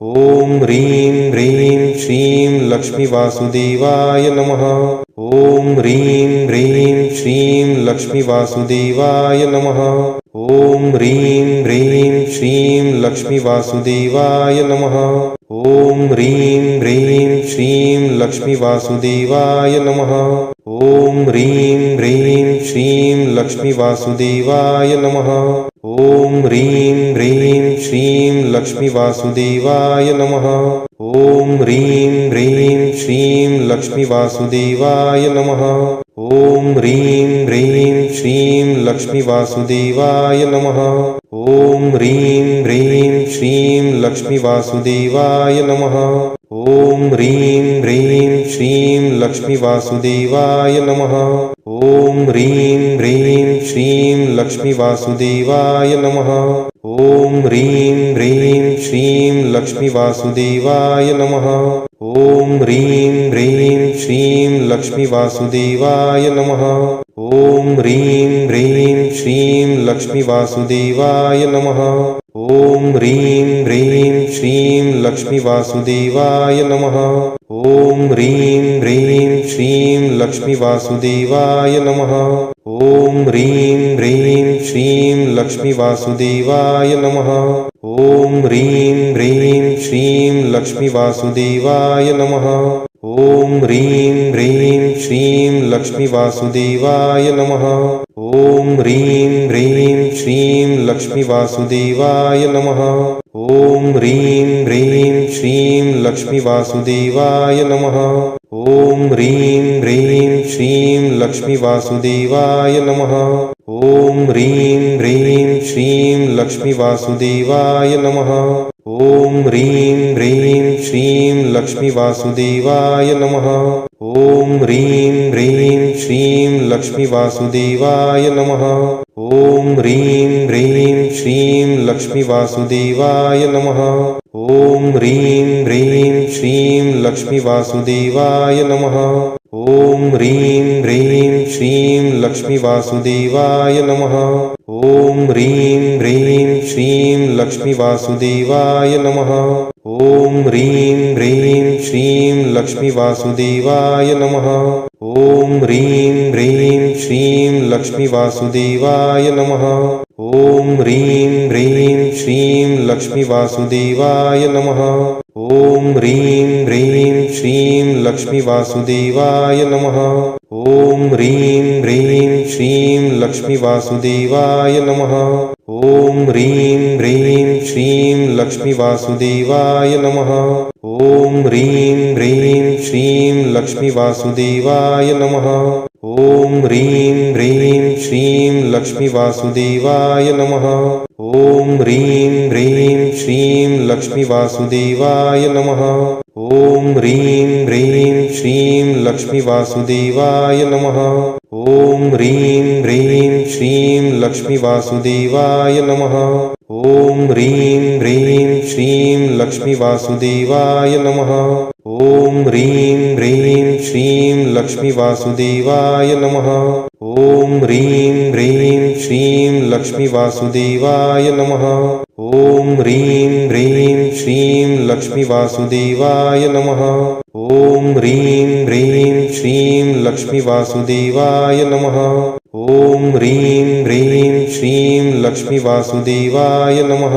ॐ ह्रीं ह्रीं श्रीं लक्ष्मीवासुदेवाय नमः। ॐ ह्रीं ह्रीं श्रीं लक्ष्मीवासुदेवाय नमः। ॐ ह्रीं ह्रीं श्रीं लक्ष्मीवासुदेवाय नमः। ॐ ह्रीं ह्रीं श्रीं लक्ष्मीवासुदेवाय नमः। ॐ ह्रीं ह्रीं श्रीं लक्ष्मीवासुदेवाय नमः। ॐ ह्रीं ह्रीं श्रीं लक्ष्मीवासुदेवाय नमः। ॐ ह्रीं ह्रीं श्रीं लक्ष्मीवासुदेवाय नमः। ॐ ह्रीं ह्रीं श्रीं लक्ष्मीवासुदेवाय नमः। ॐ ह्रीं ह्रीं श्रीं लक्ष्मीवासुदेवाय नमः। ॐ ह्रीं ह्रीं श्रीं लक्ष्मीवासुदेवाय नमः। ॐ ह्रीं ह्रीं श्रीं लक्ष्मीवासुदेवाय नमः। ॐ ह्रीं ह्रीं श्रीं लक्ष्मीवासुदेवाय नमः। ॐ ह्रीं ह्रीं श्रीं लक्ष्मीवासुदेवाय नमः। ॐ ह्रीं ह्रीं श्रीं लक्ष्मीवासुदेवाय नमः। ॐ ह्रीं ह्रीं श्रीं लक्ष्मीवासुदेवाय नमः। ॐ ह्रीं ह्रीं श्रीं लक्ष्मीवासुदेवाय नमः। ॐ ह्रीं ह्रीं श्रीं लक्ष्मीवासुदेवाय नमः। ॐ ह्रीं ह्रीं श्रीं लक्ष्मीवासुदेवाय नमः। ॐ ह्रीं ह्रीं श्रीं लक्ष्मीवासुदेवाय नमः। ॐ ह्रीं ह्रीं श्रीं लक्ष्मीवासुदेवाय नमः। ॐ ह्रीं ह्रीं श्रीं लक्ष्मीवासुदेवाय नमः। ॐ ह्रीं ह्रीं श्रीं लक्ष्मीवासुदेवाय नमः। ॐ ह्रीं ह्रीं श्रीं लक्ष्मीवासुदेवाय नमः। ॐ ह्रीं ह्रीं श्रीं लक्ष्मीवासुदेवाय नमः। ॐ ह्रीं ह्रीं श्रीं लक्ष्मीवासुदेवाय नमः। ॐ ह्रीं ह्रीं श्रीं लक्ष्मीवासुदेवाय नमः। ॐ ह्रीं ह्रीं श्रीं लक्ष्मीवासुदेवाय नमः। ॐ ह्रीं ह्रीं श्रीं लक्ष्मीवासुदेवाय नमः। ॐ ह्रीं ह्रीं श्रीं लक्ष्मीवासुदेवाय नमः। ॐ ह्रीं ह्रीं श्रीं लक्ष्मीवासुदेवाय नमः। ॐ ह्रीं ह्रीं श्रीं लक्ष्मीवासुदेवाय नमः। ॐ ह्रीं ह्रीं श्रीं लक्ष्मीवासुदेवाय नमः। ॐ ह्रीं ह्रीं श्रीं लक्ष्मीवासुदेवाय नमः। ॐ ह्रीं ह्रीं श्रीं लक्ष्मीवासुदेवाय नमः। ॐ ह्रीं ह्रीं श्रीं लक्ष्मीवासुदेवाय नमः। ॐ ह्रीं ह्रीं श्रीं लक्ष्मीवासुदेवाय नमः। ॐ ह्रीं ह्रीं श्रीं लक्ष्मीवासुदेवाय नमः। ॐ ह्रीं ह्रीं श्रीं लक्ष्मीवासुदेवाय नमः। ॐ ह्रीं ह्रीं श्रीं लक्ष्मीवासुदेवाय नमः। ॐ ह्रीं ह्रीं श्रीं लक्ष्मीवासुदेवाय नमः। ॐ ह्रीं ह्रीं श्रीं लक्ष्मीवासुदेवाय नमः। ॐ ह्रीं ह्रीं श्रीं लक्ष्मीवासुदेवाय नमः। ॐ ह्रीं ह्रीं श्रीं लक्ष्मीवासुदेवाय नमः। ॐ ह्रीं ह्रीं श्रीं लक्ष्मीवासुदेवाय नमः। ॐ ह्रीं ह्रीं श्रीं लक्ष्मीवासुदेवाय नमः। ॐ ह्रीं ह्रीं श्रीं लक्ष्मीवासुदेवाय नमः।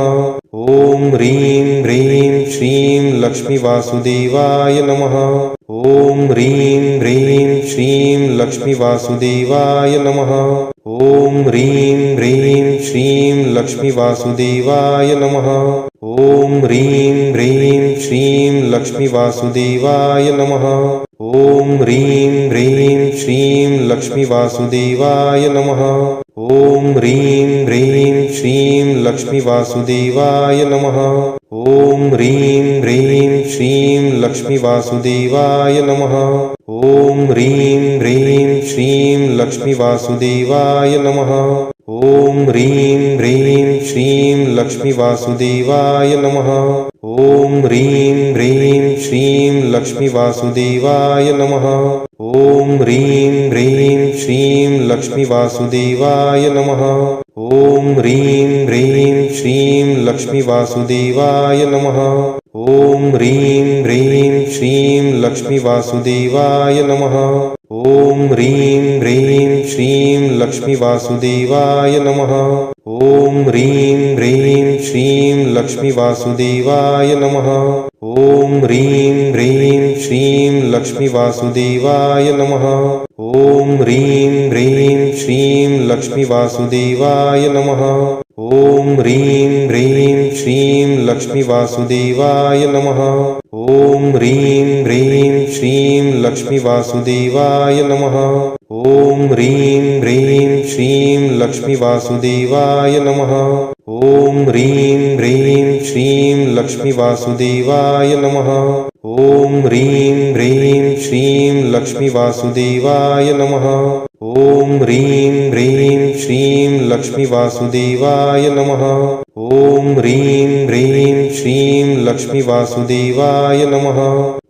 ॐ ह्रीं ह्रीं श्रीं लक्ष्मीवासुदेवाय नमः। ॐ ह्रीं ह्रीं श्रीं लक्ष्मीवासुदेवाय नमः। ॐ ह्रीं ह्रीं श्रीं लक्ष्मीवासुदेवाय नमः। ॐ ह्रीं ह्रीं श्रीं लक्ष्मीवासुदेवाय नमः। ॐ ह्रीं ह्रीं श्रीं लक्ष्मीवासुदेवाय नमः। ॐ ह्रीं ह्रीं श्रीं लक्ष्मीवासुदेवाय नमः। ॐ ह्रीं ह्रीं श्रीं लक्ष्मीवासुदेवाय नमः। ॐ ह्रीं ह्रीं श्रीं लक्ष्मीवासुदेवाय नमः। ॐ ह्रीं ह्रीं श्रीं लक्ष्मीवासुदेवाय नमः। ॐ ह्रीं ह्रीं श्रीं लक्ष्मीवासुदेवाय नमः। ॐ ह्रीं ह्रीं श्रीं लक्ष्मीवासुदेवाय नमः। ॐ ह्रीं ह्रीं श्रीं लक्ष्मीवासुदेवाय नमः। ॐ ह्रीं ह्रीं श्रीं लक्ष्मीवासुदेवाय नमः। ॐ ह्रीं ह्रीं श्रीं लक्ष्मीवासुदेवाय नमः। ॐ ह्रीं ह्रीं श्रीं लक्ष्मीवासुदेवाय नमः। ॐ ह्रीं ह्रीं श्रीं लक्ष्मीवासुदेवाय नमः। ॐ ह्रीं ह्रीं श्रीं लक्ष्मीवासुदेवाय नमः। ॐ ह्रीं ह्रीं श्रीं लक्ष्मीवासुदेवाय नमः। ॐ ह्रीं ह्रीं श्रीं लक्ष्मीवासुदेवाय नमः। ॐ ह्रीं ह्रीं श्रीं लक्ष्मीवासुदेवाय नमः। ॐ ह्रीं ह्रीं श्रीं लक्ष्मीवासुदेवाय नमः। ॐ ह्रीं ह्रीं श्रीं लक्ष्मीवासुदेवाय नमः। ॐ ह्रीं ह्रीं श्रीं लक्ष्मीवासुदेवाय नमः। ॐ ह्रीं ह्रीं श्रीं लक्ष्मीवासुदेवाय नमः।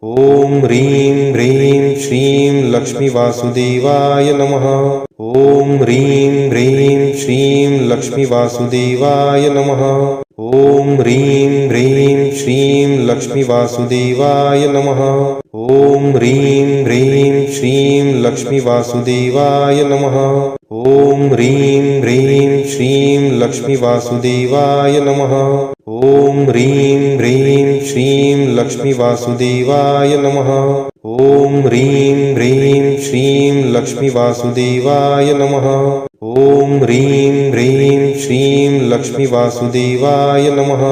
ॐ ह्रीं ह्रीं श्रीं लक्ष्मीवासुदेवाय नमः। ॐ ह्रीं ह्रीं श्रीं लक्ष्मीवासुदेवाय नमः। ॐ ह्रीं ह्रीं श्रीं लक्ष्मीवासुदेवाय नमः। ॐ ह्रीं ह्रीं श्रीं लक्ष्मीवासुदेवाय नमः। ॐ ह्रीं ह्रीं श्रीं लक्ष्मीवासुदेवाय नमः। ॐ ह्रीं ह्रीं श्रीं लक्ष्मीवासुदेवाय नमः। ॐ ह्रीं ह्रीं श्रीं लक्ष्मीवासुदेवाय नमः। ॐ ह्रीं ह्रीं श्रीं लक्ष्मीवासुदेवाय नमः। ॐ ह्रीं ह्रीं श्रीं लक्ष्मीवासुदेवाय नमः।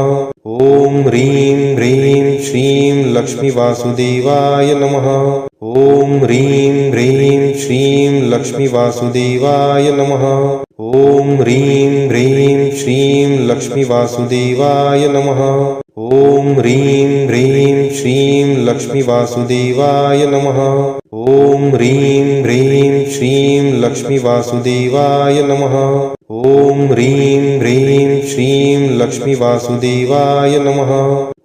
ॐ ह्रीं ह्रीं श्रीं लक्ष्मीवासुदेवाय नमः। ॐ ह्रीं ह्रीं श्रीं लक्ष्मीवासुदेवाय नमः। ॐ ह्रीं ह्रीं श्रीं लक्ष्मीवासुदेवाय नमः। ॐ ह्रीं ह्रीं श्रीं लक्ष्मीवासुदेवाय नमः। ॐ ह्रीं ह्रीं श्रीं लक्ष्मीवासुदेवाय नमः। ॐ ह्रीं ह्रीं श्रीं लक्ष्मीवासुदेवाय नमः।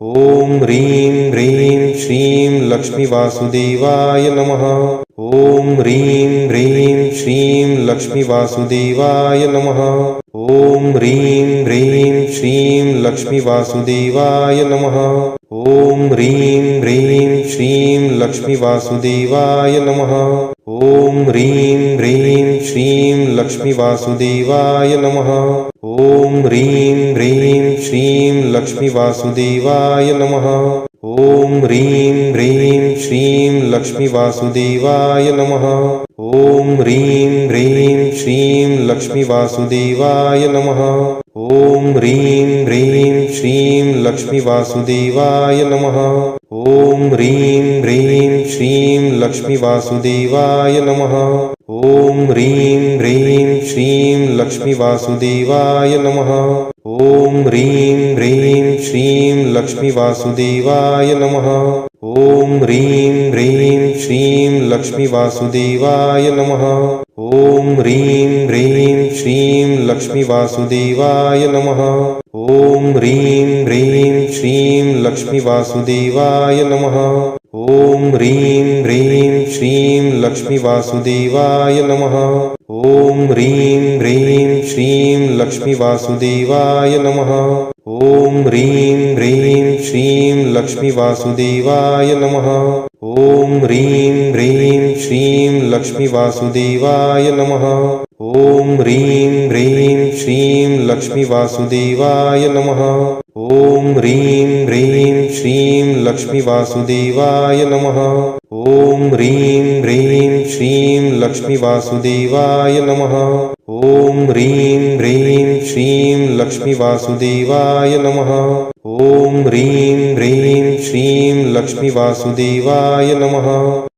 ॐ ह्रीं ह्रीं श्रीं लक्ष्मीवासुदेवाय नमः। ॐ ह्रीं ह्रीं श्रीं लक्ष्मीवासुदेवाय नमः। ॐ ह्रीं ह्रीं श्रीं लक्ष्मीवासुदेवाय नमः। ॐ ह्रीं ह्रीं श्रीं लक्ष्मीवासुदेवाय नमः। ॐ ह्रीं ह्रीं श्रीं लक्ष्मीवासुदेवाय नमः। ॐ ह्रीं ह्रीं श्रीं लक्ष्मीवासुदेवाय नमः। ॐ ह्रीं ह्रीं श्रीं लक्ष्मीवासुदेवाय नमः। ॐ ह्रीं ह्रीं श्रीं लक्ष्मीवासुदेवाय नमः। ॐ ह्रीं ह्रीं श्रीं लक्ष्मीवासुदेवाय नमः। ॐ ह्रीं ह्रीं श्रीं लक्ष्मीवासुदेवाय नमः। ॐ ह्रीं ह्रीं श्रीं लक्ष्मीवासुदेवाय नमः। ॐ ह्रीं ह्रीं श्रीं लक्ष्मीवासुदेवाय नमः। ॐ ह्रीं ह्रीं श्रीं लक्ष्मीवासुदेवाय नमः। ॐ ह्रीं ह्रीं श्रीं लक्ष्मीवासुदेवाय नमः। ॐ ह्रीं ह्रीं श्रीं लक्ष्मीवासुदेवाय नमः। ॐ ह्रीं ह्रीं श्रीं लक्ष्मीवासुदेवाय नमः। ॐ ह्रीं ह्रीं श्रीं लक्ष्मीवासुदेवाय नमः। ॐ ह्रीं ह्रीं श्रीं लक्ष्मीवासुदेवाय नमः। ॐ ह्रीं ह्रीं श्रीं लक्ष्मीवासुदेवाय नमः। ॐ ह्रीं ह्रीं श्रीं लक्ष्मीवासुदेवाय नमः। ॐ ह्रीं ह्रीं श्रीं लक्ष्मीवासुदेवाय नमः। ॐ ह्रीं ह्रीं श्रीं लक्ष्मीवासुदेवाय नमः। ॐ ह्रीं ह्रीं श्रीं लक्ष्मीवासुदेवाय नमः।